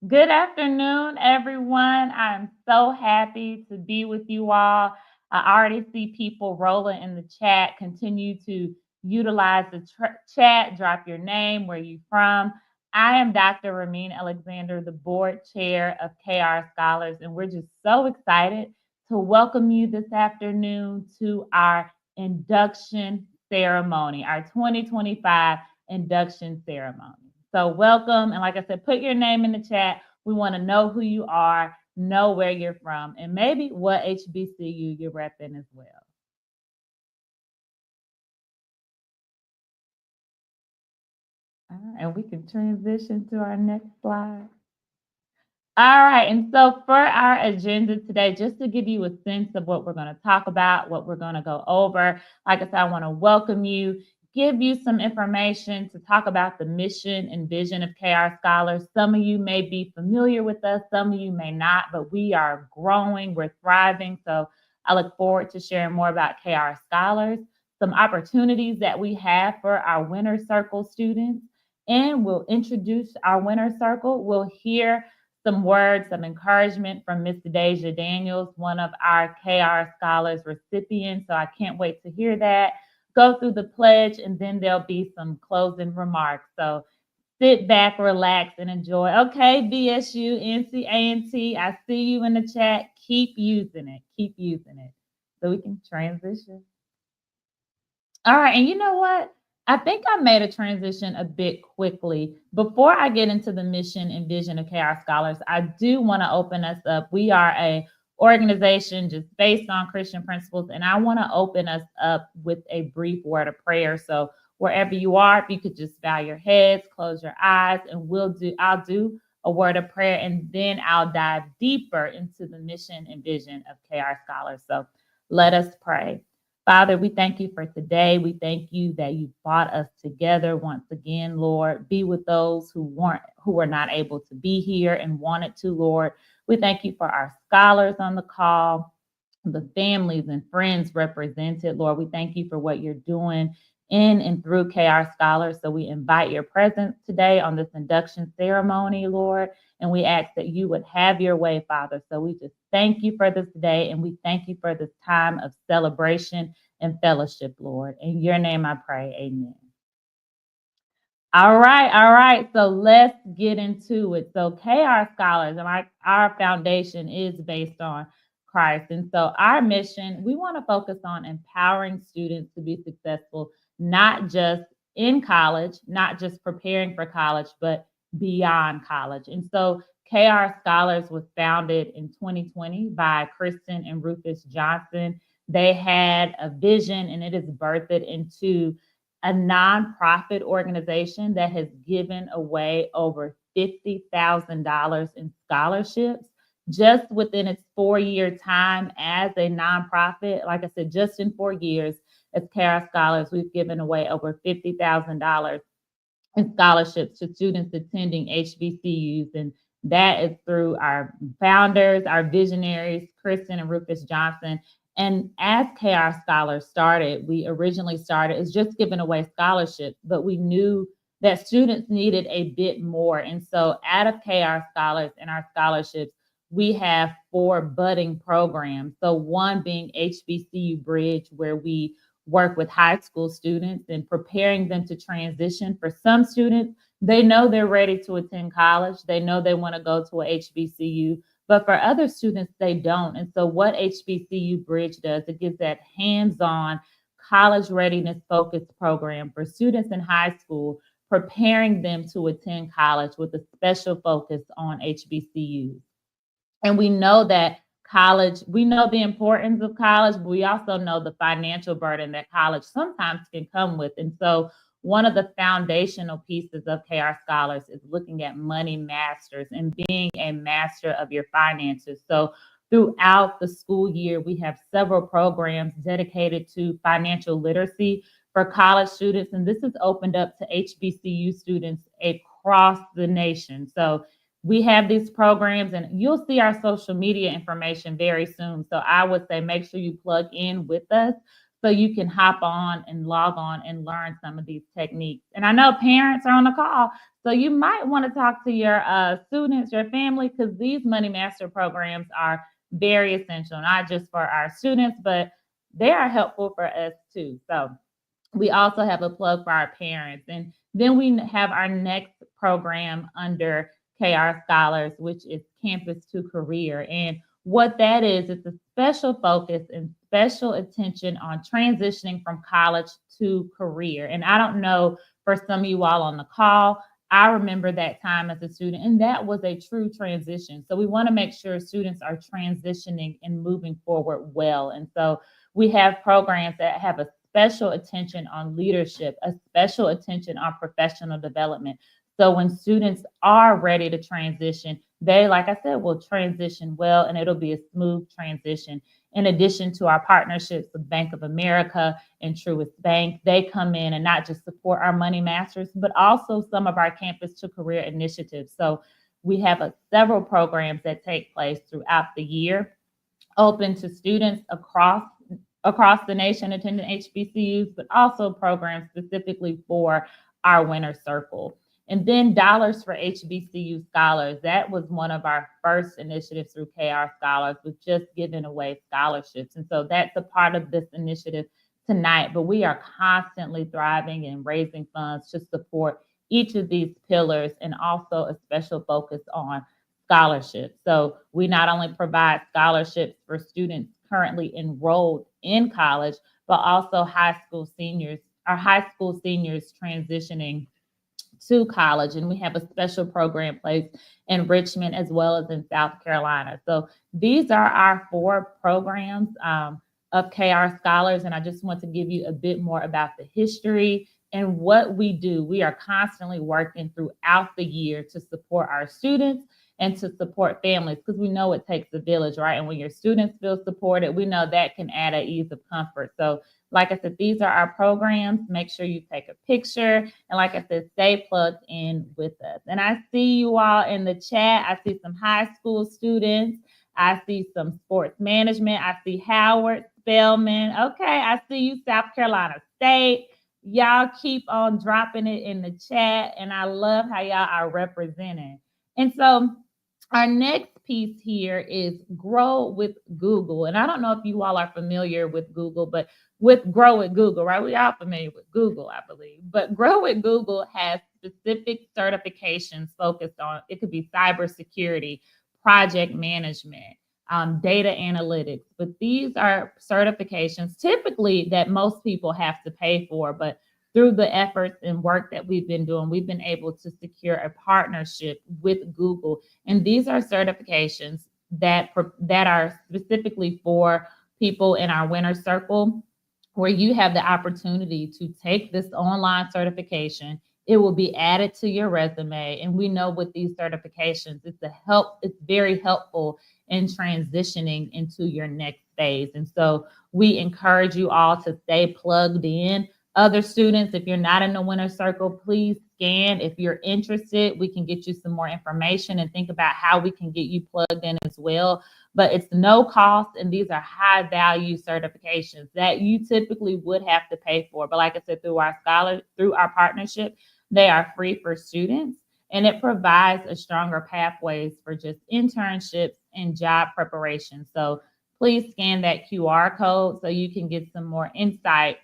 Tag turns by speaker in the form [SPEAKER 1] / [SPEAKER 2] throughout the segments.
[SPEAKER 1] Good afternoon, everyone. I'm so happy to be with you all. I already see people rolling in the chat. Continue to utilize the chat, drop your name, where you from. I am Dr. Ramin Alexander, the board chair of KR Scholars, and we're just so excited to welcome you this afternoon to our induction ceremony, our 2025 induction ceremony. So, welcome. And like I said, put your name in the chat. We want to know who you are, know where you're from, and maybe what HBCU you're repping as well. All right, and we can transition to our next slide. All right, and so for our agenda today, just to give you a sense of what we're going to talk about, what we're going to go over, like I said, I want to welcome you, give you some information to talk about the mission and vision of KR Scholars. Some of you may be familiar with us, some of you may not, but we are growing, we're thriving. So I look forward to sharing more about KR Scholars, some opportunities that we have for our Winner Circle students, and we'll introduce our Winner Circle. We'll hear some words of encouragement from Miss Deja Daniels, one of our KR Scholars recipients. So I can't wait to hear that. Go through the pledge, and then there'll be some closing remarks. So sit back, relax, and enjoy. Okay, BSU, NCANT, I see you in the chat. Keep using it. Keep using it. So we can transition. All right, and you know what? I think I made a transition a bit quickly. Before I get into the mission and vision of KR Scholars, I do want to open us up. We are a organization just based on Christian principles, and I want to open us up with a brief word of prayer. So wherever you are, if you could just bow your heads, close your eyes, and I'll do a word of prayer, and then I'll dive deeper into the mission and vision of KR Scholars. So let us pray. Father, we thank you for today. We thank you that you brought us together once again, Lord. Be with those who were not able to be here and wanted to, Lord. We thank you for our scholars on the call, the families and friends represented, Lord. We thank you for what you're doing in and through KR Scholars. So we invite your presence today on this induction ceremony, Lord. And we ask that you would have your way, Father. So we just thank you for this day, and we thank you for this time of celebration and fellowship, Lord. In your name I pray, amen. All right, all right. So let's get into it. So KR Scholars, and our foundation is based on Christ. And so our mission, we want to focus on empowering students to be successful, not just in college, not just preparing for college, but beyond college. And so KR Scholars was founded in 2020 by Kristen and Rufus Johnson. They had a vision, and it is birthed into a nonprofit organization that has given away over $50,000 in scholarships just within its 4-year time as a nonprofit. Like I said, just in 4 years as KR Scholars, we've given away over $50,000 in scholarships to students attending HBCUs. And that is through our founders, our visionaries, Kristen and Rufus Johnson. And as KR Scholars started, we originally started as just giving away scholarships, but we knew that students needed a bit more. And so out of KR Scholars and our scholarships, we have 4 budding programs. So one being HBCU Bridge, where we work with high school students and preparing them to transition. For some students, they know they're ready to attend college. They know they want to go to a HBCU, but for other students, they don't. And so what HBCU Bridge does, it gives that hands-on college readiness focused program for students in high school, preparing them to attend college with a special focus on HBCUs. And we know that college, we know the importance of college, but we also know the financial burden that college sometimes can come with. And so one of the foundational pieces of KR Scholars is looking at money masters and being a master of your finances. So throughout the school year, we have several programs dedicated to financial literacy for college students. And this is opened up to HBCU students across the nation. So we have these programs, and you'll see our social media information very soon. So I would say make sure you plug in with us so you can hop on and log on and learn some of these techniques. And I know parents are on the call, so you might want to talk to your students, your family, because these Money Master programs are very essential, not just for our students, but they are helpful for us too. So we also have a plug for our parents. And then we have our next program under KR Scholars, which is Campus to Career. And what that is, it's a special focus and special attention on transitioning from college to career. And I don't know for some of you all on the call, I remember that time as a student, and that was a true transition. So we want to make sure students are transitioning and moving forward well. And so we have programs that have a special attention on leadership, a special attention on professional development. So when students are ready to transition, they, like I said, will transition well, and it'll be a smooth transition. In addition to our partnerships with Bank of America and Truist Bank, they come in and not just support our Money Masters, but also some of our Campus to Career initiatives. So we have several programs that take place throughout the year, open to students across the nation attending HBCUs, but also programs specifically for our winner circle. And then Dollars for HBCU Scholars. That was one of our first initiatives through KR Scholars, was just giving away scholarships. And so that's a part of this initiative tonight. But we are constantly thriving and raising funds to support each of these pillars, and also a special focus on scholarships. So we not only provide scholarships for students currently enrolled in college, but also high school seniors transitioning to college. And we have a special program placed in Richmond as well as in South Carolina. So these are our 4 programs of KR Scholars. And I just want to give you a bit more about the history and what we do. We are constantly working throughout the year to support our students and to support families, because we know it takes a village, right? And when your students feel supported, we know that can add an ease of comfort. So like I said, these are our programs. Make sure you take a picture. And like I said, stay plugged in with us. And I see you all in the chat. I see some high school students. I see some sports management. I see Howard Spellman. Okay, I see you, South Carolina State. Y'all keep on dropping it in the chat. And I love how y'all are represented. And so our next piece here is Grow with Google. And I don't know if you all are familiar with Google, but with Grow with Google, right? We are familiar with Google, I believe. But Grow with Google has specific certifications focused on, it could be cybersecurity, project management, data analytics. But these are certifications typically that most people have to pay for, but through the efforts and work that we've been doing, we've been able to secure a partnership with Google. And these are certifications that are specifically for people in our winner circle, where you have the opportunity to take this online certification. It will be added to your resume. And we know with these certifications, it's very helpful in transitioning into your next phase. And so we encourage you all to stay plugged in. Other students, if you're not in the winner circle, please scan. If you're interested, we can get you some more information and think about how we can get you plugged in as well. But it's no cost, and these are high value certifications that you typically would have to pay for. But like I said, through our partnership, they are free for students, and it provides a stronger pathways for just internships and job preparation. So please scan that QR code so you can get some more insight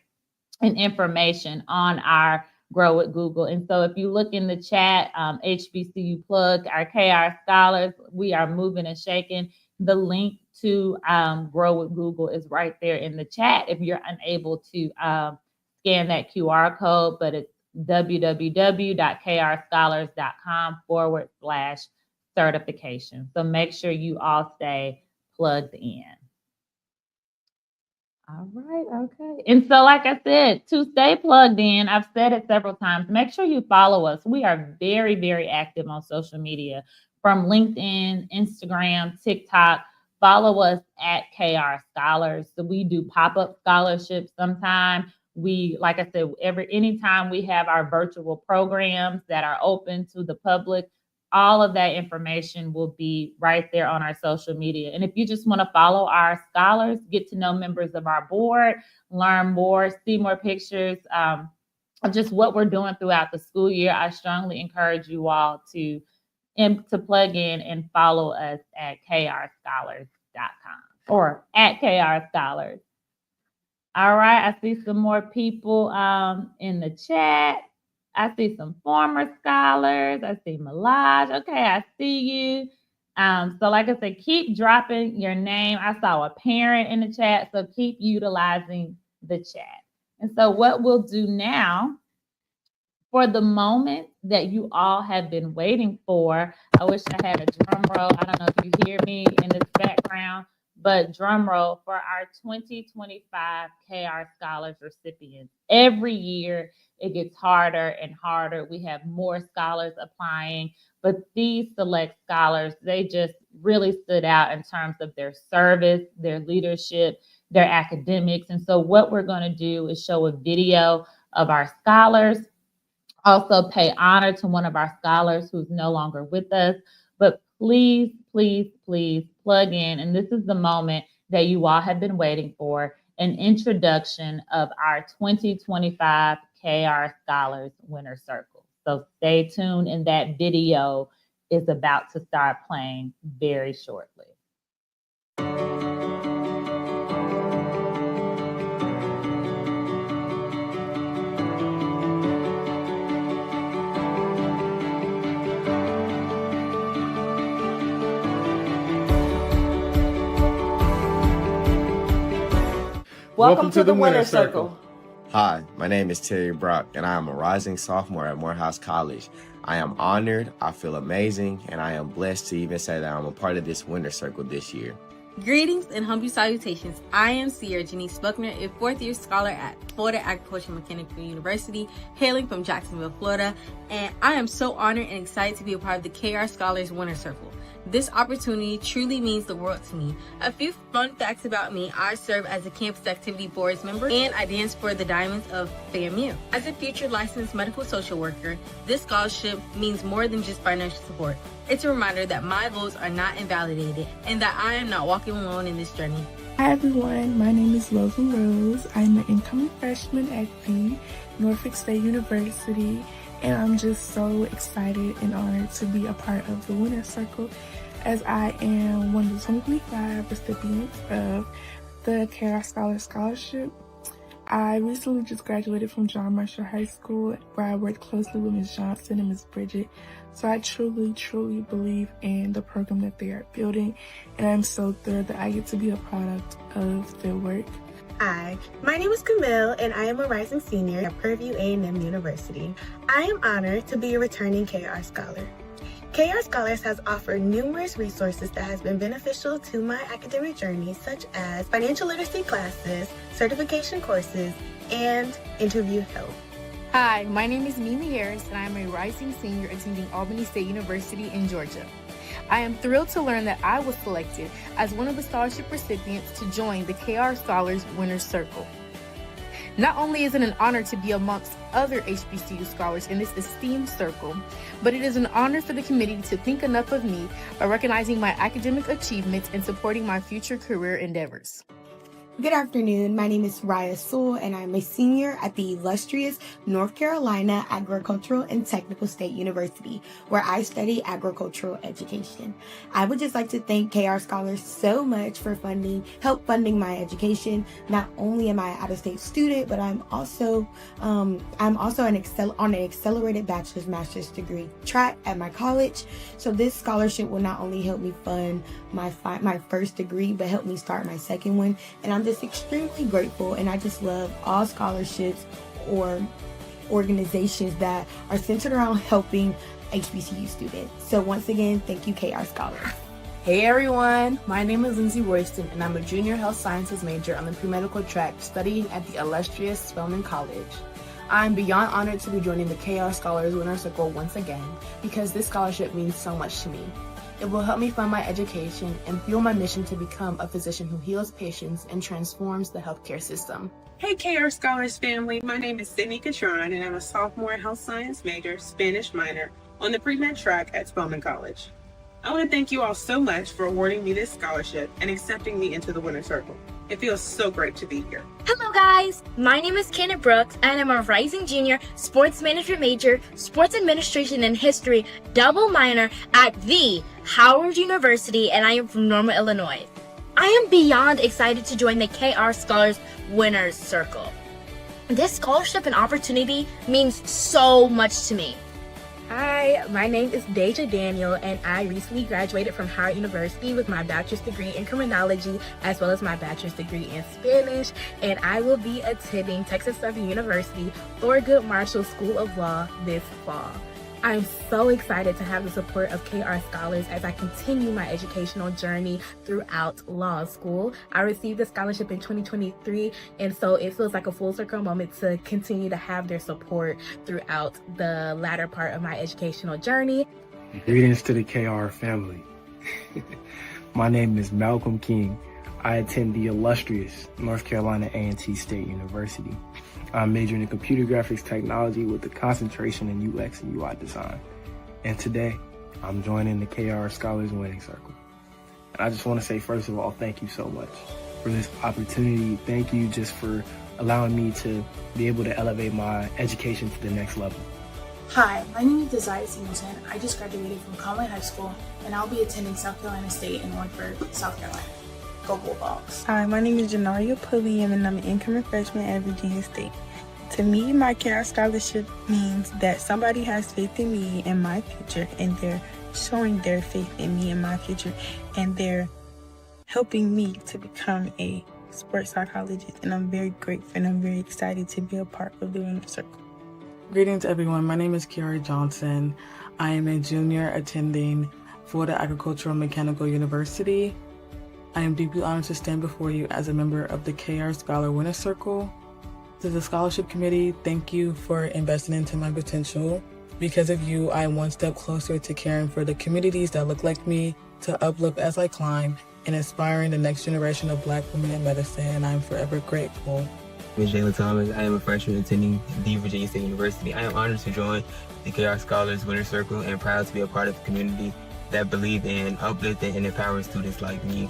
[SPEAKER 1] and information on our Grow with Google. And so if you look in the chat, HBCU plug, our KR Scholars, we are moving and shaking. The link to Grow with Google is right there in the chat if you're unable to scan that QR code, but it's www.krscholars.com/certification. So make sure you all stay plugged in. All right, okay. And so, like I said, to stay plugged in, I've said it several times, make sure you follow us. We are very, very active on social media, from LinkedIn, Instagram, TikTok. Follow us at KR Scholars. So we do pop-up scholarships sometime. Like I said, anytime we have our virtual programs that are open to the public, all of that information will be right there on our social media. And if you just want to follow our scholars, get to know members of our board, learn more, see more pictures of just what we're doing throughout the school year, I strongly encourage you all to plug in and follow us at krscholars.com or at krscholars. All right, I see some more people in the chat. I see some former scholars. I see Malaj. Okay, I see you. So like I said, keep dropping your name. I saw a parent in the chat, so keep utilizing the chat. And so what we'll do now, for the moment that you all have been waiting for, I wish I had a drum roll. I don't know if you hear me in this background, but drum roll for our 2025 KR Scholars recipients. Every year it gets harder and harder. We have more scholars applying, but these select scholars, they just really stood out in terms of their service, their leadership, their academics. And so what we're going to do is show a video of our scholars, also pay honor to one of our scholars who's no longer with us. But please, please, please plug in. And this is the moment that you all have been waiting for, an introduction of our 2025 KR Scholars Winner Circle. So stay tuned, and that video is about to start playing very shortly.
[SPEAKER 2] Welcome to the Winner Circle.
[SPEAKER 3] Hi, my name is Terry Brock, and I am a rising sophomore at Morehouse College. I am honored, I feel amazing, and I am blessed to even say that I'm a part of this Winner Circle this year.
[SPEAKER 4] Greetings and humble salutations. I am Sierra Janice Buckner, a fourth-year scholar at Florida Agricultural Mechanical University, hailing from Jacksonville, Florida, and I am so honored and excited to be a part of the KR Scholars Winner Circle. This opportunity truly means the world to me. A few fun facts about me: I serve as a campus activity boards member, and I dance for the Diamonds of FAMU. As a future licensed medical social worker, this scholarship means more than just financial support. It's a reminder that my goals are not invalidated and that I am not walking alone in this journey.
[SPEAKER 2] Hi everyone, my name is Logan Rose. I'm an incoming freshman at the Norfolk State University, and I'm just so excited and honored to be a part of the Winner Circle, as I am one of the 2025 recipients of the KR Scholar Scholarship. I recently just graduated from John Marshall High School, where I worked closely with Ms. Johnson and Ms. Bridget. So I truly, truly believe in the program that they are building, and I'm so thrilled that I get to be a product of their work.
[SPEAKER 5] Hi, my name is Camille, and I am a rising senior at Purdue A&M University. I am honored to be a returning KR Scholar. KR Scholars has offered numerous resources that has been beneficial to my academic journey, such as financial literacy classes, certification courses, and interview help.
[SPEAKER 6] Hi, my name is Mimi Harris, and I am a rising senior attending Albany State University in Georgia. I am thrilled to learn that I was selected as one of the scholarship recipients to join the KR Scholars Winner Circle. Not only is it an honor to be amongst other HBCU scholars in this esteemed circle, but it is an honor for the committee to think enough of me by recognizing my academic achievements and supporting my future career endeavors.
[SPEAKER 7] Good afternoon. My name is Raya Sewell, and I'm a senior at the illustrious North Carolina Agricultural and Technical State University, where I study agricultural education. I would just like to thank KR Scholars so much for help funding my education. Not only am I an out-of-state student, but I'm also on an accelerated master's degree track at my college. So this scholarship will not only help me fund my first degree, but help me start my second one. And I'm just extremely grateful, and I just love all scholarships or organizations that are centered around helping HBCU students. So once again, thank you, KR Scholars.
[SPEAKER 8] Hey everyone, my name is Lindsay Royston, and I'm a junior health sciences major on the pre-medical track studying at the illustrious Spelman College. I'm beyond honored to be joining the KR Scholars Winner Circle once again, because this scholarship means so much to me. It will help me fund my education and fuel my mission to become a physician who heals patients and transforms the healthcare system.
[SPEAKER 9] Hey KR Scholars family, my name is Sydney Catron, and I'm a sophomore health science major, Spanish minor, on the pre-med track at Spelman College. I want to thank you all so much for awarding me this scholarship and accepting me into the winner's circle. It feels so great to be here.
[SPEAKER 10] Hello guys, my name is Kenneth Brooks and I'm a rising junior, sports management major, sports administration and history double minor at the Howard University, and I am from Norma, Illinois. I am beyond excited to join the KR Scholars Winners Circle. This scholarship and opportunity means so much to me.
[SPEAKER 11] Hi, my name is Deja Daniel, and I recently graduated from Howard University with my bachelor's degree in criminology as well as my bachelor's degree in Spanish, and I will be attending Texas Southern University Thurgood Marshall School of Law this fall. I'm so excited to have the support of KR Scholars as I continue my educational journey throughout law school. I received a scholarship in 2023, and so it feels like a full circle moment to continue to have their support throughout the latter part of my educational journey.
[SPEAKER 12] Greetings to the KR family. My name is Malcolm King. I attend the illustrious North Carolina A&T State University. I'm majoring in computer graphics technology with a concentration in UX and UI design. And today, I'm joining the KR Scholars Winning Circle. And I just want to say, first of all, thank you so much for this opportunity. Thank you just for allowing me to be able to elevate my education to the next level.
[SPEAKER 13] Hi, my name is Desire Stevenson. I just graduated from Conway High School, and I'll be attending South Carolina State in Wartburg, South Carolina. Go Bulldogs.
[SPEAKER 2] Hi, my name is Janaria Pulliam, and I'm an incoming freshman at Virginia State. To me, my KR scholarship means that somebody has faith in me and my future, and they're showing their faith in me and my future, and they're helping me to become a sports psychologist. And I'm very grateful, and I'm very excited to be a part of the Winner Circle.
[SPEAKER 14] Greetings, everyone. My name is Kiara Johnson. I am a junior attending Florida Agricultural Mechanical University. I am deeply honored to stand before you as a member of the KR Scholar Winner Circle. To the scholarship committee, thank you for investing into my potential. Because of you, I am one step closer to caring for the communities that look like me, to uplift as I climb, and inspiring the next generation of Black women in medicine, and I am forever grateful.
[SPEAKER 15] My name is Jayla Thomas. I am a freshman attending the Virginia State University. I am honored to join the KR Scholars Winner Circle and proud to be a part of a community that believe in uplifting and empowering students like me.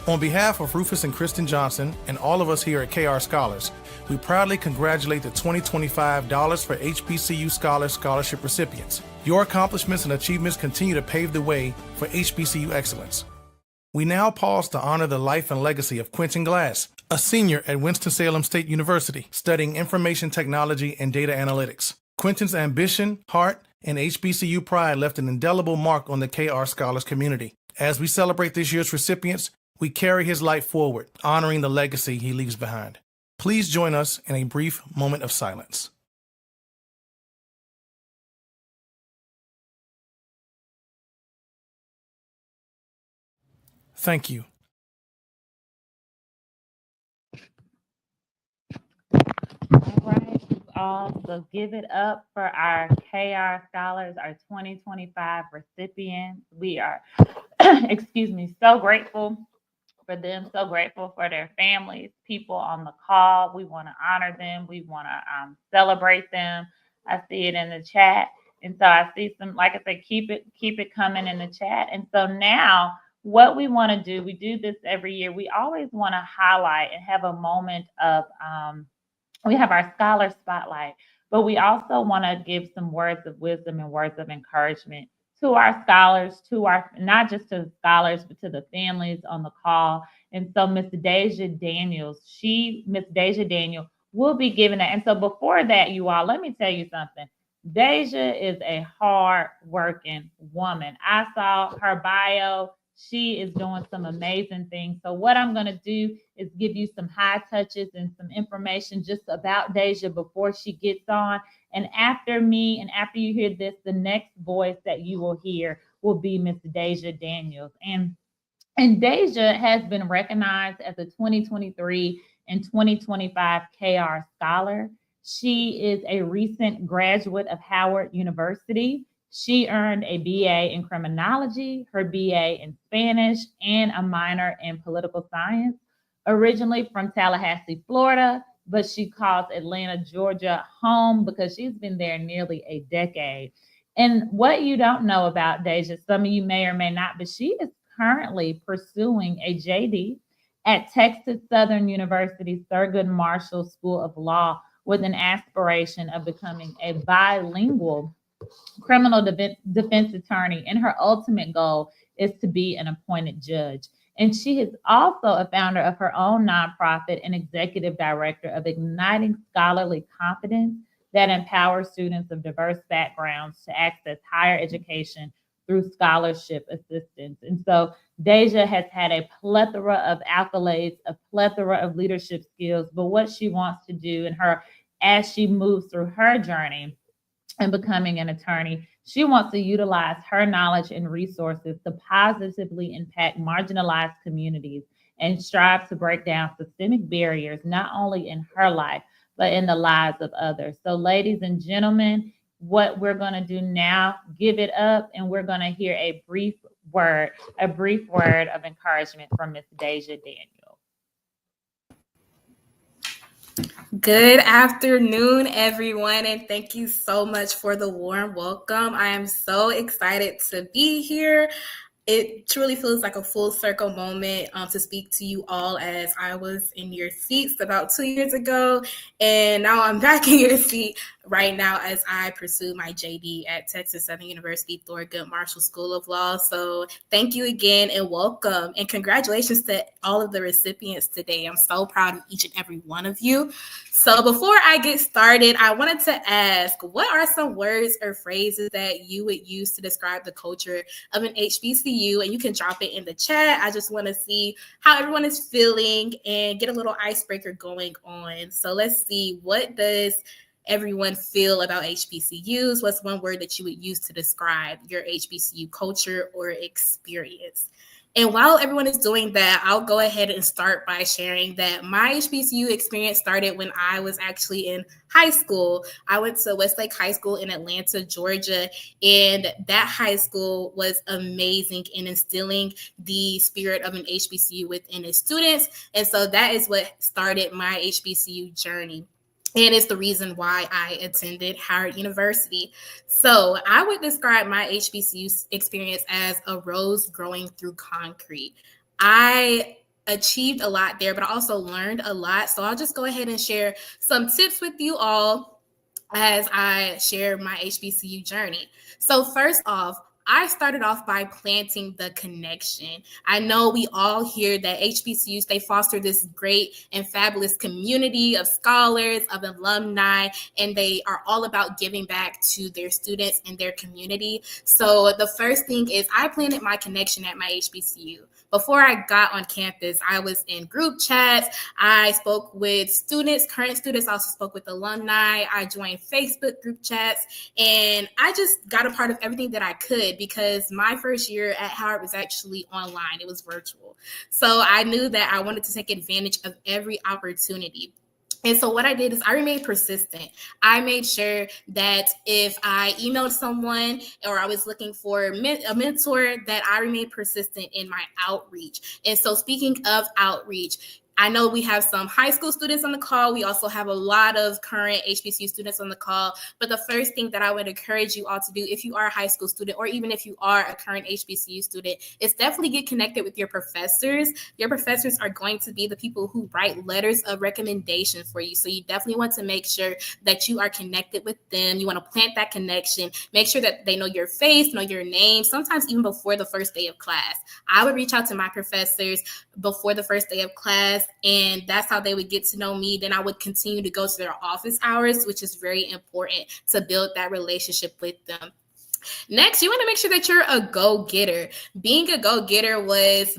[SPEAKER 16] On behalf of Rufus and Kristen Johnson and all of us here at KR Scholars, we proudly congratulate the 2025 Dollars for HBCU Scholars Scholarship recipients. Your accomplishments and achievements continue to pave the way for HBCU excellence. We now pause to honor the life and legacy of Quentin Glass, a senior at Winston-Salem State University, studying information technology and data analytics. Quentin's ambition, heart, and HBCU pride left an indelible mark on the KR Scholars community. As we celebrate this year's recipients, we carry his light forward, honoring the legacy he leaves behind. Please join us in a brief moment of silence. Thank you.
[SPEAKER 1] All right, all. So give it up for our KR Scholars, our 2025 recipients. We are, so grateful for them, so grateful for their families, people on the call. We want to honor them. We want to celebrate them. I see it in the chat. And so I see some, like I said, keep it coming in the chat. And so now what we want to do, we do this every year. We always want to highlight and have a moment of, we have our scholar spotlight, but we also want to give some words of wisdom and words of encouragement to our scholars, not just to the scholars, but to the families on the call. And so Miss Deja Daniel will be giving that. And so before that, you all, let me tell you something. Deja is a hard-working woman. I saw her bio. She is doing some amazing things. So what I'm going to do is give you some high touches and some information just about Deja before she gets on. And after me, and after you hear this, the next voice that you will hear will be Miss Deja Daniels. And Deja has been recognized as a 2023 and 2025 KR Scholar. She is a recent graduate of Howard University. She earned a BA in criminology, her BA in Spanish, and a minor in political science. Originally from Tallahassee, Florida, but she calls Atlanta, Georgia home because she's been there nearly a decade. And what you don't know about Deja, some of you may or may not, but she is currently pursuing a JD at Texas Southern University's Thurgood Marshall School of Law with an aspiration of becoming a bilingual criminal defense attorney. And her ultimate goal is to be an appointed judge. And she is also a founder of her own nonprofit and executive director of Igniting Scholarly Confidence that empowers students of diverse backgrounds to access higher education through scholarship assistance. And so Deja has had a plethora of accolades, a plethora of leadership skills, but what she wants to do in her as she moves through her journey and becoming an attorney, she wants to utilize her knowledge and resources to positively impact marginalized communities and strive to break down systemic barriers, not only in her life, but in the lives of others. So, ladies and gentlemen, what we're going to do now, give it up, and we're going to hear a brief word of encouragement from Miss Deja Daniel.
[SPEAKER 11] Good afternoon, everyone, and thank you so much for the warm welcome. I am so excited to be here. It truly feels like a full circle moment to speak to you all, as I was in your seats about 2 years ago, and now I'm back in your seat right now as I pursue my JD at Texas Southern University Thurgood Marshall School of Law. So thank you again and welcome, and congratulations to all of the recipients today. I'm so proud of each and every one of you. So before I get started, I wanted to ask, what are some words or phrases that you would use to describe the culture of an HBCU? And you can drop it in the chat. I just want to see how everyone is feeling and get a little icebreaker going on. So let's see, what does everyone feel about HBCUs? What's one word that you would use to describe your HBCU culture or experience? And while everyone is doing that, I'll go ahead and start by sharing that my HBCU experience started when I was actually in high school. I went to Westlake High School in Atlanta, Georgia, and that high school was amazing in instilling the spirit of an HBCU within its students. And so that is what started my HBCU journey. And it's the reason why I attended Howard University. So I would describe my HBCU experience as a rose growing through concrete. I achieved a lot there, but I also learned a lot. So I'll just go ahead and share some tips with you all as I share my HBCU journey. So first off, I started off by planting the connection. I know we all hear that HBCUs, they foster this great and fabulous community of scholars, of alumni, and they are all about giving back to their students and their community. So the first thing is I planted my connection at my HBCU. Before I got on campus, I was in group chats. I spoke with students, current students. I also spoke with alumni. I joined Facebook group chats, and I just got a part of everything that I could because my first year at Howard was actually online. It was virtual. So I knew that I wanted to take advantage of every opportunity. And so what I did is I remained persistent. I made sure that if I emailed someone or I was looking for a mentor, that I remained persistent in my outreach. And so speaking of outreach, I know we have some high school students on the call. We also have a lot of current HBCU students on the call. But the first thing that I would encourage you all to do, if you are a high school student, or even if you are a current HBCU student, is definitely get connected with your professors. Your professors are going to be the people who write letters of recommendation for you. So you definitely want to make sure that you are connected with them. You want to plant that connection. Make sure that they know your face, know your name, sometimes even before the first day of class. I would reach out to my professors before the first day of class, and that's how they would get to know me. Then I would continue to go to their office hours, which is very important to build that relationship with them. Next, you want to make sure that you're a go-getter. Being a go-getter was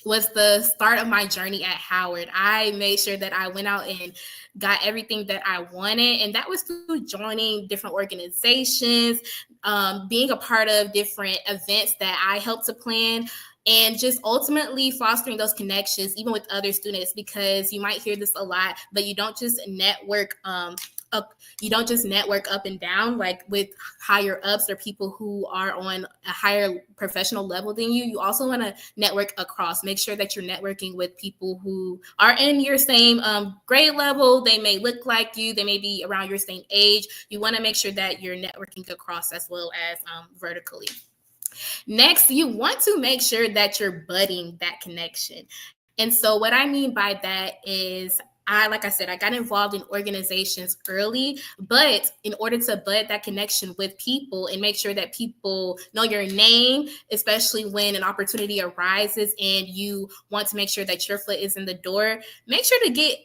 [SPEAKER 11] the start of my journey at Howard. I made sure that I went out and got everything that I wanted, and that was through joining different organizations, being a part of different events that I helped to plan, and just ultimately fostering those connections, even with other students, because you might hear this a lot, but you don't just network you don't just network up and down, like with higher ups or people who are on a higher professional level than you. You also want to network across. Make sure that you're networking with people who are in your same grade level. They may look like you. They may be around your same age. You want to make sure that you're networking across as well as vertically. Next, you want to make sure that you're budding that connection. And so what I mean by that is like I said, I got involved in organizations early, but in order to bud that connection with people and make sure that people know your name, especially when an opportunity arises and you want to make sure that your foot is in the door, make sure to get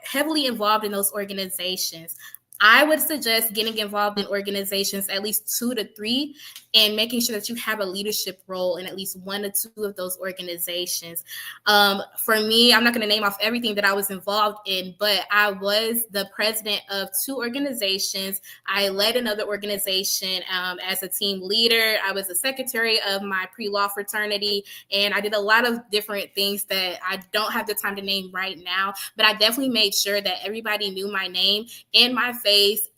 [SPEAKER 11] heavily involved in those organizations. I would suggest getting involved in organizations, at least 2 to 3, and making sure that you have a leadership role in at least 1 to 2 of those organizations. For me, I'm not going to name off everything that I was involved in, but I was the president of 2 organizations. I led another organization as a team leader. I was the secretary of my pre-law fraternity, and I did a lot of different things that I don't have the time to name right now, but I definitely made sure that everybody knew my name and my face.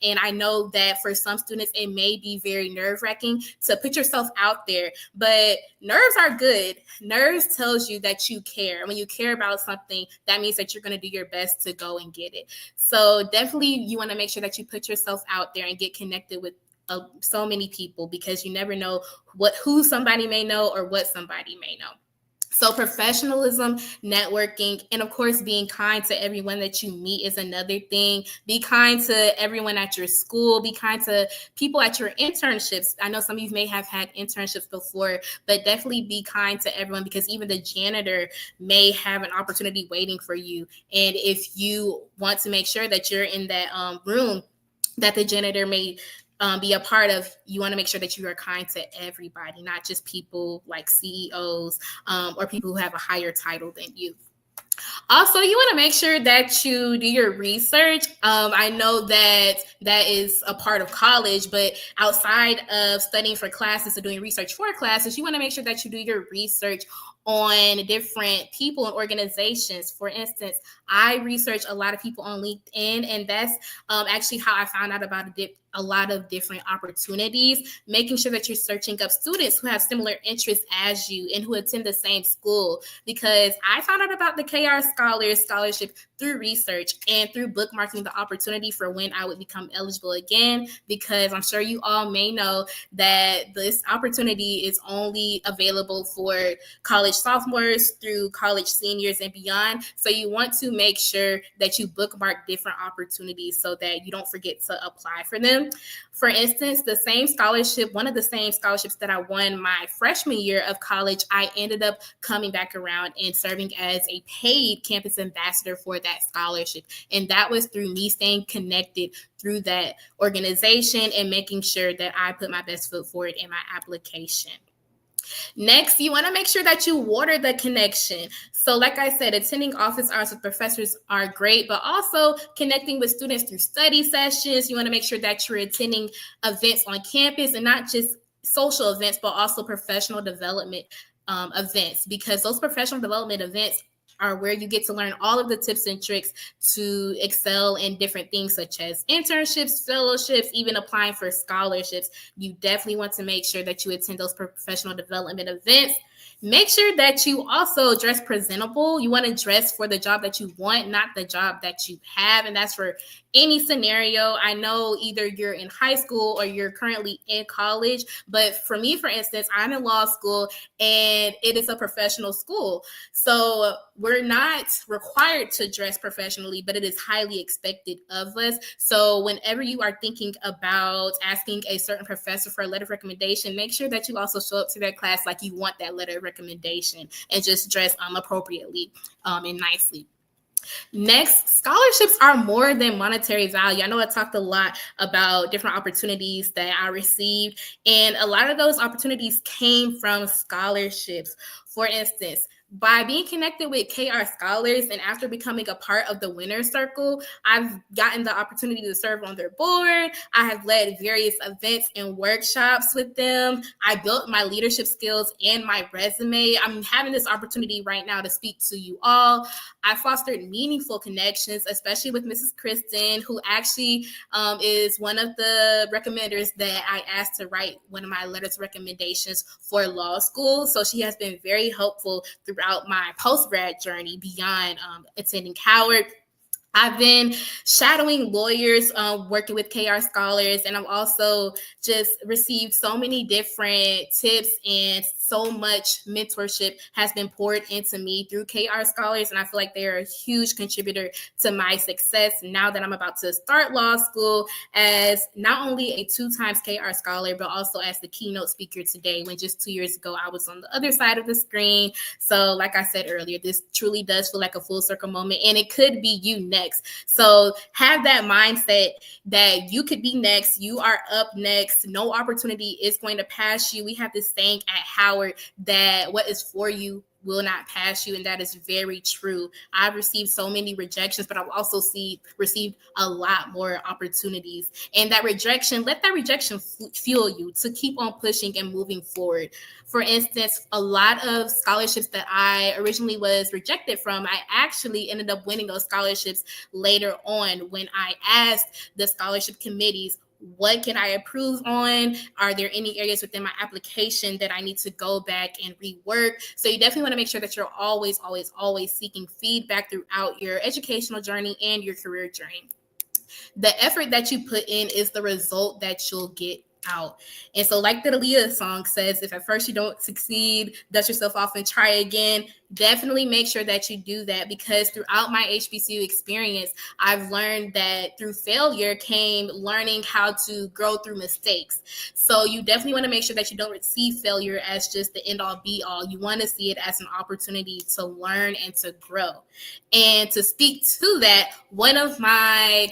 [SPEAKER 11] And I know that for some students, it may be very nerve-wracking to put yourself out there, but nerves are good. Nerves tells you that you care. When you care about something, that means that you're going to do your best to go and get it. So definitely you want to make sure that you put yourself out there and get connected with so many people, because you never know who somebody may know or what somebody may know. So professionalism, networking, and of course, being kind to everyone that you meet is another thing. Be kind to everyone at your school. Be kind to people at your internships. I know some of you may have had internships before, but definitely be kind to everyone, because even the janitor may have an opportunity waiting for you. And if you want to make sure that you're in that room that the janitor may be a part of, you want to make sure that you are kind to everybody, not just people like CEOs or people who have a higher title than you. Also, you want to make sure that you do your research. I know that is a part of college, but outside of studying for classes or doing research for classes, you want to make sure that you do your research on different people and organizations. For instance, I research a lot of people on LinkedIn, and that's actually how I found out about a lot of different opportunities, making sure that you're searching up students who have similar interests as you and who attend the same school. Because I found out about the KR Scholars Scholarship through research and through bookmarking the opportunity for when I would become eligible again, because I'm sure you all may know that this opportunity is only available for college sophomores through college seniors and beyond. So you want to make sure that you bookmark different opportunities so that you don't forget to apply for them. For instance, one of the same scholarships that I won my freshman year of college, I ended up coming back around and serving as a paid campus ambassador for that scholarship. And that was through me staying connected through that organization and making sure that I put my best foot forward in my application. Next, you want to make sure that you water the connection. So like I said, attending office hours with professors are great, but also connecting with students through study sessions. You want to make sure that you're attending events on campus, and not just social events, but also professional development events, because those professional development events are where you get to learn all of the tips and tricks to excel in different things such as internships, fellowships, even applying for scholarships. You definitely want to make sure that you attend those professional development events. Make sure that you also dress presentable. You want to dress for the job that you want, not the job that you have. And that's for any scenario. I know either you're in high school or you're currently in college, but for me, for instance, I'm in law school and it is a professional school. So we're not required to dress professionally, but it is highly expected of us. So whenever you are thinking about asking a certain professor for a letter of recommendation, make sure that you also show up to their class like you want that letter of recommendation, and just dress appropriately and nicely. Next, scholarships are more than monetary value. I know I talked a lot about different opportunities that I received, and a lot of those opportunities came from scholarships. For instance, By being connected with KR Scholars and after becoming a part of the Winner's Circle, I've gotten the opportunity to serve on their board. I have led various events and workshops with them. I built my leadership skills and my resume. I'm having this opportunity right now to speak to you all. I fostered meaningful connections, especially with Mrs. Kristen, who actually is one of the recommenders that I asked to write one of my letters of recommendations for law school. So she has been very helpful throughout my post-grad journey beyond attending Howard. I've been shadowing lawyers, working with KR Scholars, and I've also just received so many different tips, and so much mentorship has been poured into me through KR Scholars, and I feel like they're a huge contributor to my success now that I'm about to start law school as not only a 2-time KR Scholar, but also as the keynote speaker today, when just 2 years ago I was on the other side of the screen. So like I said earlier, this truly does feel like a full circle moment, and it could be you next. So have that mindset that you could be next. You are up next. No opportunity is going to pass you. We have this saying at Howard that what is for you will not pass you, and that is very true. I've received so many rejections, but I've also received a lot more opportunities. And that rejection, let that rejection fuel you to keep on pushing and moving forward. For instance, a lot of scholarships that I originally was rejected from, I actually ended up winning those scholarships later on when I asked the scholarship committees, what can I improve on? Are there any areas within my application that I need to go back and rework? So you definitely want to make sure that you're always seeking feedback throughout your educational journey and your career journey. The effort that you put in is the result that you'll get out. And so like the Aaliyah song says, if at first you don't succeed, dust yourself off and try again. Definitely make sure that you do that, because throughout my HBCU experience, I've learned that through failure came learning how to grow through mistakes. So you definitely want to make sure that you don't see failure as just the end all be all. You want to see it as an opportunity to learn and to grow. And to speak to that, one of my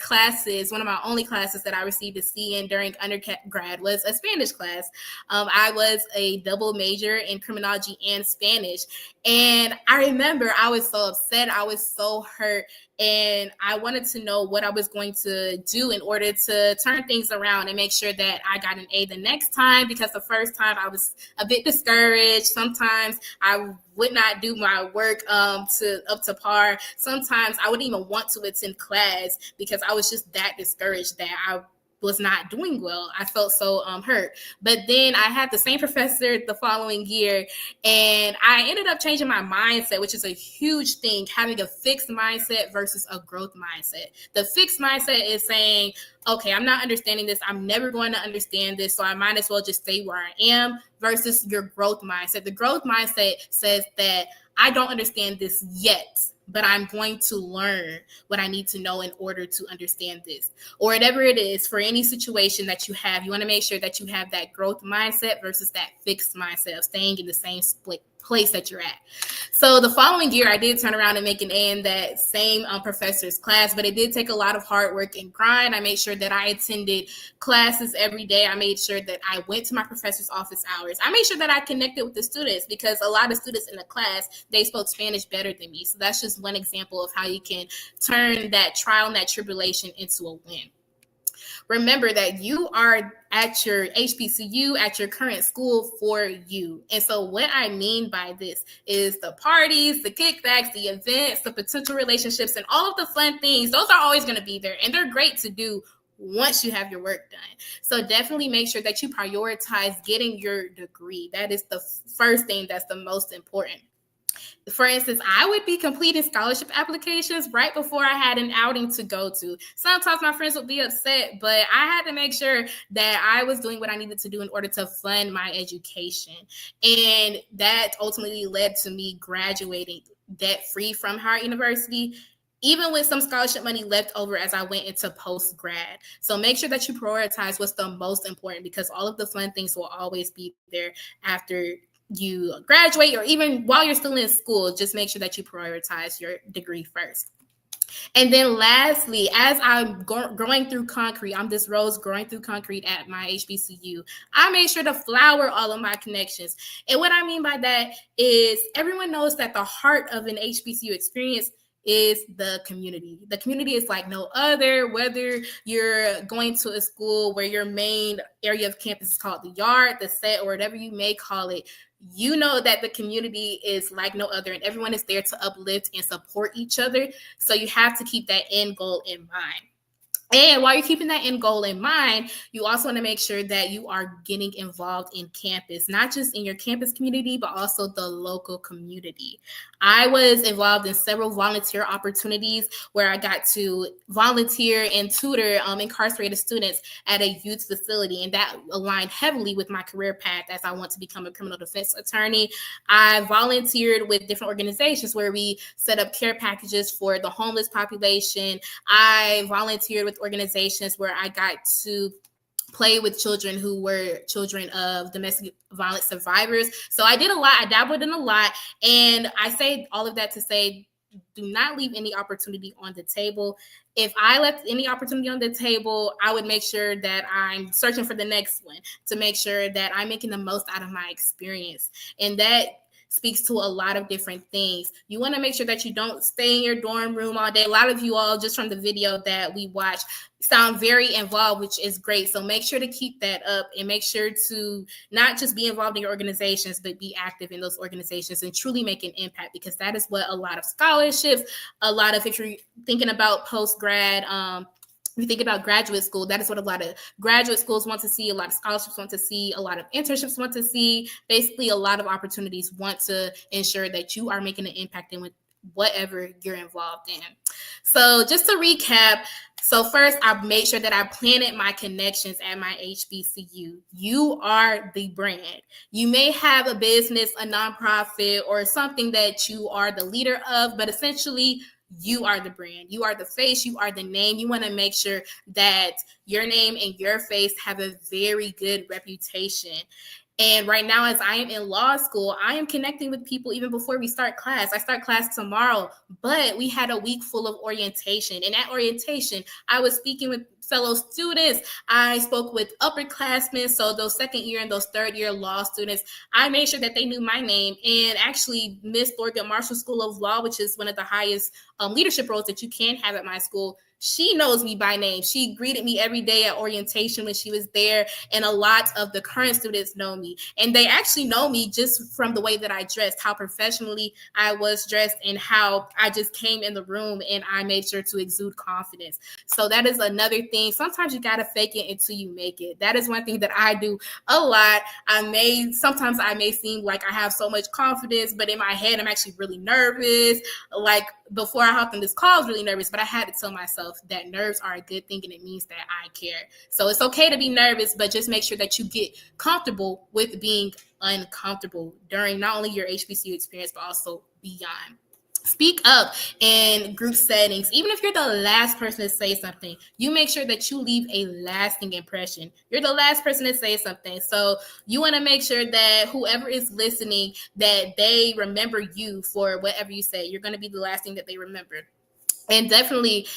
[SPEAKER 11] only classes that I received a C in during undergrad was a Spanish class. I was a double major in criminology and Spanish. And I remember I was so upset. I was so hurt. And I wanted to know what I was going to do in order to turn things around and make sure that I got an A the next time, because the first time I was a bit discouraged. Sometimes I would not do my work up to par. Sometimes I wouldn't even want to attend class because I was just that discouraged that I was not doing well. I felt so hurt. But then I had the same professor the following year, and I ended up changing my mindset, which is a huge thing, having a fixed mindset versus a growth mindset. The fixed mindset is saying, okay, I'm not understanding this. I'm never going to understand this, so I might as well just stay where I am, versus your growth mindset. The growth mindset says that I don't understand this yet, but I'm going to learn what I need to know in order to understand this. Or whatever it is, for any situation that you have, you want to make sure that you have that growth mindset versus that fixed mindset of staying in the same place that you're at. So the following year, I did turn around and make an A in that same professor's class, but it did take a lot of hard work and grind. I made sure that I attended classes every day. I made sure that I went to my professor's office hours. I made sure that I connected with the students, because a lot of students in the class, they spoke Spanish better than me. So that's just one example of how you can turn that trial and that tribulation into a win. Remember that you are at your HBCU, at your current school, for you. And so what I mean by this is the parties, the kickbacks, the events, the potential relationships, and all of the fun things, those are always going to be there. And they're great to do once you have your work done. So definitely make sure that you prioritize getting your degree. That is the first thing that's the most important. For instance, I would be completing scholarship applications right before I had an outing to go to. Sometimes my friends would be upset, but I had to make sure that I was doing what I needed to do in order to fund my education. And that ultimately led to me graduating debt-free from Howard University, even with some scholarship money left over as I went into post-grad. So make sure that you prioritize what's the most important, because all of the fun things will always be there after you graduate, or even while you're still in school. Just make sure that you prioritize your degree first. And then lastly, as I'm growing through concrete, I'm this rose growing through concrete at my HBCU, I made sure to flower all of my connections. And what I mean by that is everyone knows that the heart of an HBCU experience is the community. The community is like no other, whether you're going to a school where your main area of campus is called the yard, the set, or whatever you may call it. You know that the community is like no other, and everyone is there to uplift and support each other. So you have to keep that end goal in mind. And while you're keeping that end goal in mind, you also want to make sure that you are getting involved in campus, not just in your campus community, but also the local community. I was involved in several volunteer opportunities where I got to volunteer and tutor incarcerated students at a youth facility. And that aligned heavily with my career path as I want to become a criminal defense attorney. I volunteered with different organizations where we set up care packages for the homeless population. I volunteered with organizations where I got to play with children who were children of domestic violence survivors. So I did a lot. I dabbled in a lot. And I say all of that to say, do not leave any opportunity on the table. If I left any opportunity on the table, I would make sure that I'm searching for the next one to make sure that I'm making the most out of my experience. And that speaks to a lot of different things. You want to make sure that you don't stay in your dorm room all day. A lot of you all, just from the video that we watched, sound very involved, which is great. So make sure to keep that up and make sure to not just be involved in your organizations, but be active in those organizations and truly make an impact, because that is what a lot of scholarships, a lot of, if you're thinking about post-grad, if you think about graduate school, that is what a lot of graduate schools want to see, a lot of scholarships want to see, a lot of internships want to see. Basically, a lot of opportunities want to ensure that you are making an impact in whatever you're involved in. So just to recap, so first, I made sure that I planted my connections at my HBCU. You are the brand. You may have a business, a nonprofit, or something that you are the leader of, but essentially, you are the brand. You are the face. You are the name. You want to make sure that your name and your face have a very good reputation. And right now, as I am in law school, I am connecting with people even before we start class. I start class tomorrow, but we had a week full of orientation. And at orientation, I was speaking with fellow students. I spoke with upperclassmen, so those second year and those third year law students. I made sure that they knew my name. And actually, Miss Thornton Marshall School of Law, which is one of the highest leadership roles that you can have at my school, she knows me by name. She greeted me every day at orientation when she was there. And a lot of the current students know me. And they actually know me just from the way that I dressed, how professionally I was dressed, and how I just came in the room and I made sure to exude confidence. So that is another thing. Sometimes you got to fake it until you make it. That is one thing that I do a lot. Sometimes I may seem like I have so much confidence, but in my head, I'm actually really nervous. Like before I hopped on this call, I was really nervous, but I had to tell myself that nerves are a good thing and it means that I care. So it's okay to be nervous, but just make sure that you get comfortable with being uncomfortable during not only your HBCU experience, but also beyond. Speak up in group settings. Even if you're the last person to say something, you make sure that you leave a lasting impression. You're the last person to say something. So you want to make sure that whoever is listening, that they remember you for whatever you say. You're going to be the last thing that they remember. And definitely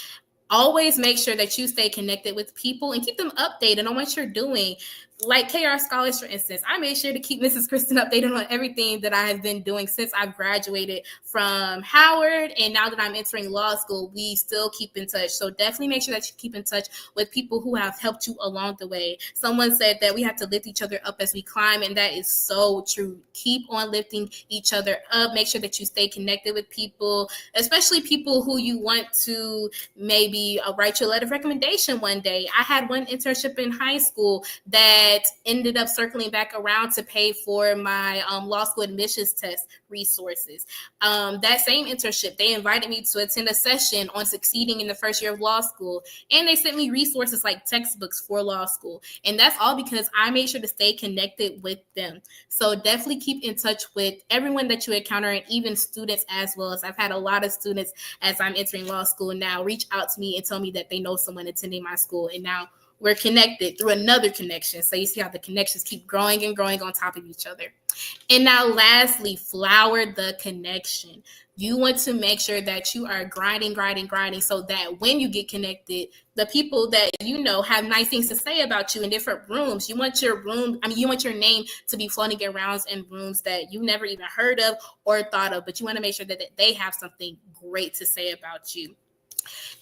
[SPEAKER 11] always make sure that you stay connected with people and keep them updated on what you're doing. Like KR Scholars, for instance, I made sure to keep Mrs. Kristen updated on everything that I have been doing since I've graduated from Howard. And now that I'm entering law school, we still keep in touch. So definitely make sure that you keep in touch with people who have helped you along the way. Someone said that we have to lift each other up as we climb, and that is so true. Keep on lifting each other up. Make sure that you stay connected with people, especially people who you want to maybe write you a letter of recommendation one day. I had one internship in high school that ended up circling back around to pay for my law school admissions test resources. That same internship, they invited me to attend a session on succeeding in the first year of law school, and they sent me resources like textbooks for law school. And that's all because I made sure to stay connected with them. So definitely keep in touch with everyone that you encounter, and even students as well. As I've had a lot of students as I'm entering law school now reach out to me and tell me that they know someone attending my school, and now we're connected through another connection. So you see how the connections keep growing and growing on top of each other. And now lastly, flower the connection. You want to make sure that you are grinding so that when you get connected, the people that you know have nice things to say about you in different rooms. You want your you want your name to be floating around in rooms that you never even heard of or thought of, but you want to make sure that they have something great to say about you.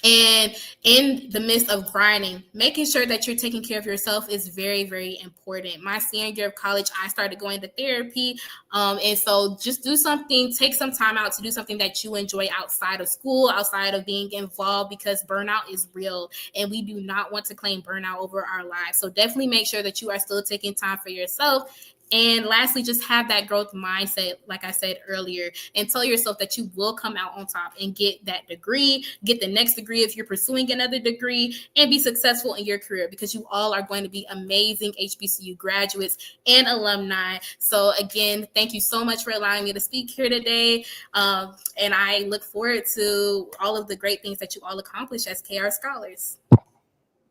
[SPEAKER 11] And in the midst of grinding, making sure that you're taking care of yourself is very, very important. My senior year of college, I started going to therapy. And so just do something, take some time out to do something that you enjoy outside of school, outside of being involved, because burnout is real and we do not want to claim burnout over our lives. So definitely make sure that you are still taking time for yourself. And lastly, just have that growth mindset, like I said earlier, and tell yourself that you will come out on top and get that degree, get the next degree if you're pursuing another degree, and be successful in your career, because you all are going to be amazing HBCU graduates and alumni. So again, thank you so much for allowing me to speak here today. And I look forward to all of the great things that you all accomplish as KR Scholars.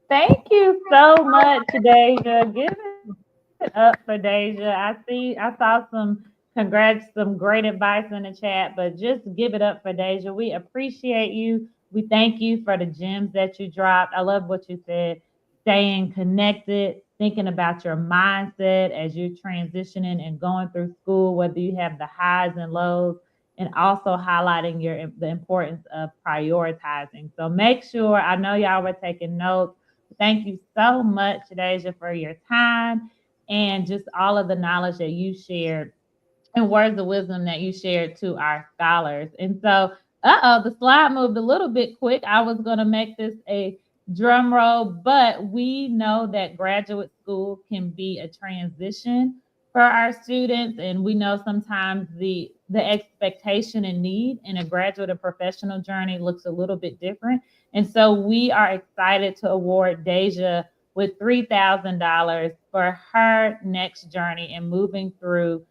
[SPEAKER 1] Thank you so much, Deja. Give it up for Deja. I saw some some great advice in the chat, but just give it up for Deja. We appreciate you. We thank you for the gems that you dropped. I love what you said. Staying connected, thinking about your mindset as you're transitioning and going through school, whether you have the highs and lows, and also highlighting the importance of prioritizing. So make sure, I know y'all were taking notes. Thank you so much, Deja, for your time and just all of the knowledge that you shared and words of wisdom that you shared to our scholars. And so, the slide moved a little bit quick. I was going to make this a drum roll, but we know that graduate school can be a transition for our students, and we know sometimes the expectation and need in a graduate and professional journey looks a little bit different. And so we are excited to award Deja with $3,000 for her next journey and moving through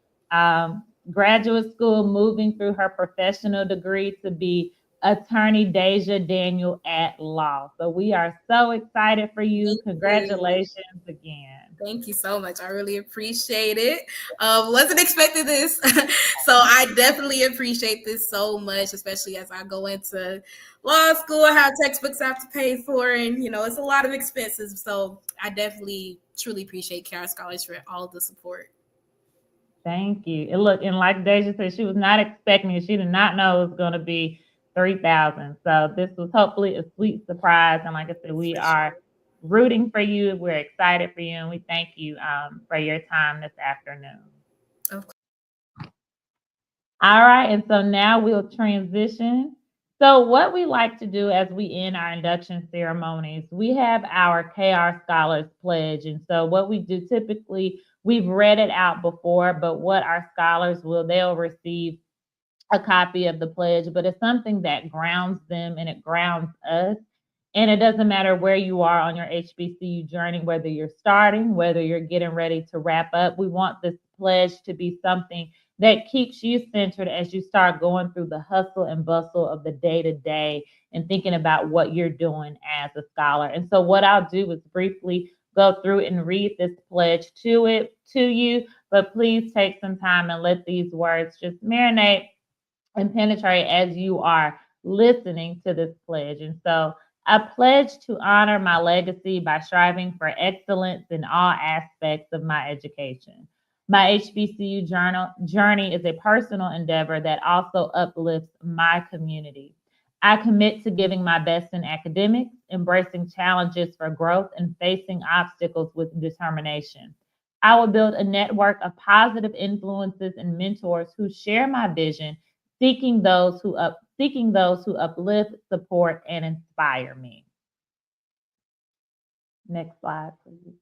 [SPEAKER 1] graduate school, moving through her professional degree to be Attorney Deja Daniel at law. So we are so excited for you. Congratulations again.
[SPEAKER 11] Thank you so much. I really appreciate it. Wasn't expecting this. So I definitely appreciate this so much, especially as I go into law school, have textbooks I have to pay for, and it's a lot of expenses. So I definitely truly appreciate KR Scholars for all of the support.
[SPEAKER 1] Thank you. And like Deja said, she was not expecting it. She did not know it was going to be 3,000. So this was hopefully a sweet surprise. And like I said, we are rooting for you. We're excited for you, and we thank you for your time this afternoon.
[SPEAKER 11] Okay.
[SPEAKER 1] All right, and so now we'll transition. So what we like to do as we end our induction ceremonies, we have our KR Scholars Pledge. And so what we do typically, we've read it out before, but what our scholars they'll receive a copy of the pledge, but it's something that grounds them and it grounds us. And it doesn't matter where you are on your HBCU journey, whether you're starting, whether you're getting ready to wrap up. We want this pledge to be something that keeps you centered as you start going through the hustle and bustle of the day to day and thinking about what you're doing as a scholar. And so what I'll do is briefly go through and read this pledge to you, but please take some time and let these words just marinate and penetrate as you are listening to this pledge. And so I pledge to honor my legacy by striving for excellence in all aspects of my education. My HBCU journey is a personal endeavor that also uplifts my community. I commit to giving my best in academics, embracing challenges for growth, and facing obstacles with determination. I will build a network of positive influences and mentors who share my vision, seeking those who uplift, support, and inspire me. Next slide, please.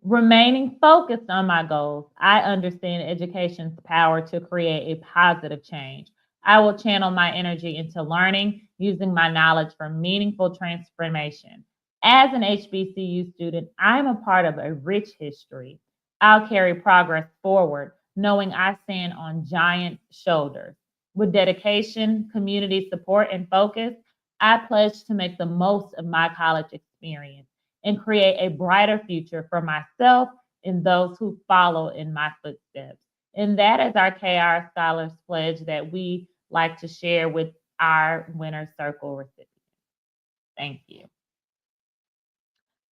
[SPEAKER 1] Remaining focused on my goals, I understand education's power to create a positive change. I will channel my energy into learning, using my knowledge for meaningful transformation. As an HBCU student, I am a part of a rich history. I'll carry progress forward, knowing I stand on giant shoulders. With dedication, community support, and focus, I pledge to make the most of my college experience experience and create a brighter future for myself and those who follow in my footsteps. And that is our KR Scholars Pledge that we like to share with our Winner Circle recipients. Thank you.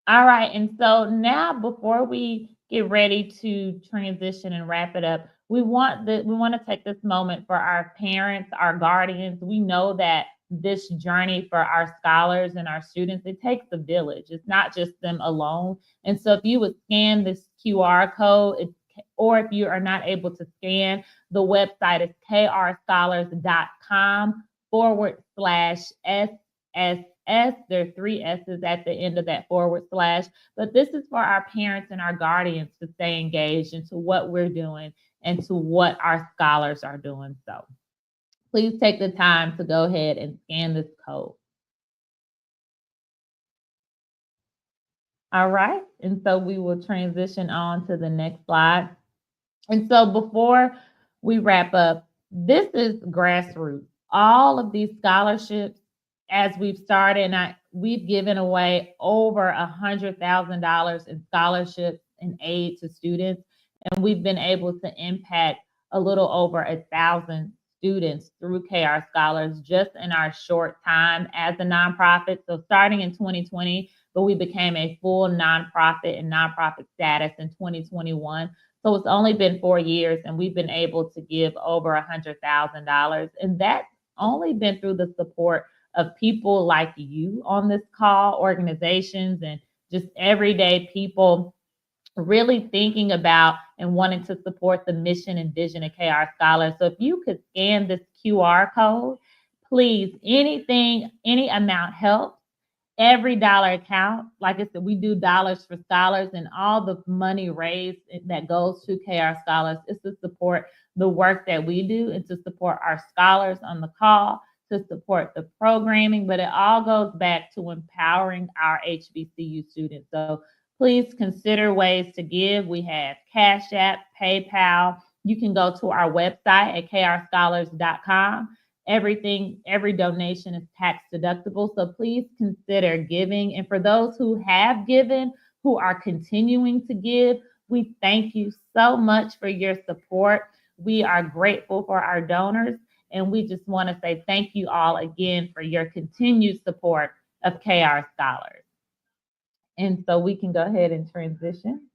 [SPEAKER 1] All right, and so now before we get ready to transition and wrap it up, we want to take this moment for our parents, our guardians. We know that this journey for our scholars and our students, it takes a village. It's not just them alone. And so if you would scan this QR code, or if you are not able to scan, the website is krscholars.com/SSS. There are 3 S's at the end of that /. But this is for our parents and our guardians to stay engaged into what we're doing and to what our scholars are doing. So please take the time to go ahead and scan this code. All right, and so we will transition on to the next slide. And so before we wrap up, this is grassroots. All of these scholarships, as we've started, and we've given away over $100,000 in scholarships and aid to students, and we've been able to impact a little over 1,000 students through KR Scholars just in our short time as a nonprofit. So starting in 2020, but we became a full nonprofit and nonprofit status in 2021. So it's only been 4 years, and we've been able to give over $100,000, and that's only been through the support of people like you on this call, organizations, and just everyday people really thinking about and wanting to support the mission and vision of KR Scholars. So if you could scan this QR code, please, any amount helps. Every dollar counts. Like I said, we do dollars for scholars, and all the money raised that goes to KR Scholars is to support the work that we do and to support our scholars on the call, to support the programming, but it all goes back to empowering our HBCU students. So please consider ways to give. We have Cash App, PayPal. You can go to our website at krscholars.com. Every donation is tax deductible. So please consider giving. And for those who have given, who are continuing to give, we thank you so much for your support. We are grateful for our donors. And we just want to say thank you all again for your continued support of KR Scholars. And so we can go ahead and transition.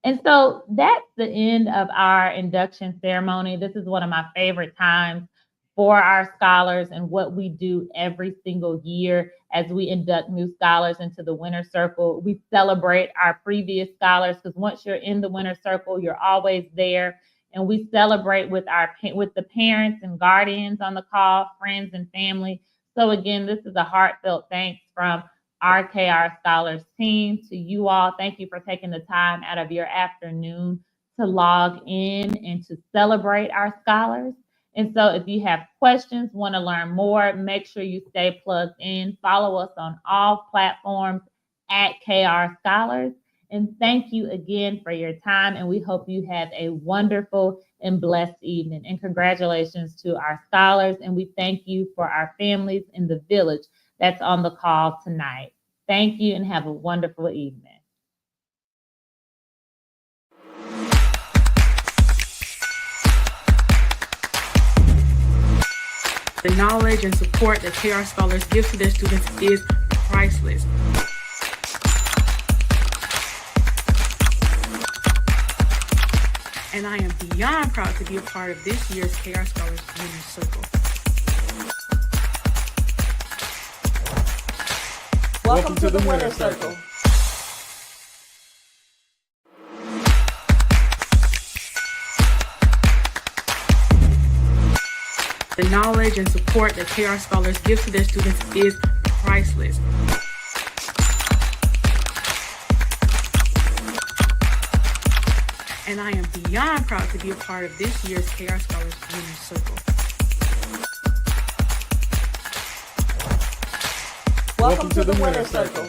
[SPEAKER 1] And so that's the end of our induction ceremony. This is one of my favorite times for our scholars and what we do every single year as we induct new scholars into the Winner Circle. We celebrate our previous scholars because once you're in the Winner Circle, you're always there. And we celebrate with the parents and guardians on the call, friends and family. So again, this is a heartfelt thanks from our KR Scholars team to you all. Thank you for taking the time out of your afternoon to log in and to celebrate our scholars. And so if you have questions, want to learn more, make sure you stay plugged in. Follow us on all platforms at KR Scholars. And thank you again for your time. And we hope you have a wonderful and blessed evening. And congratulations to our scholars. And we thank you for our families in the village that's on the call tonight. Thank you and have a wonderful evening.
[SPEAKER 8] The knowledge and support that KR Scholars give to their students is priceless. And I am beyond proud to be a part of this year's KR Scholars Winner Circle.
[SPEAKER 17] Welcome to the Winner Circle.
[SPEAKER 8] The knowledge and support that KR Scholars give to their students is priceless. And I am beyond proud to be a part of this year's KR Scholars Winner Circle.
[SPEAKER 17] Welcome to the Winner Circle.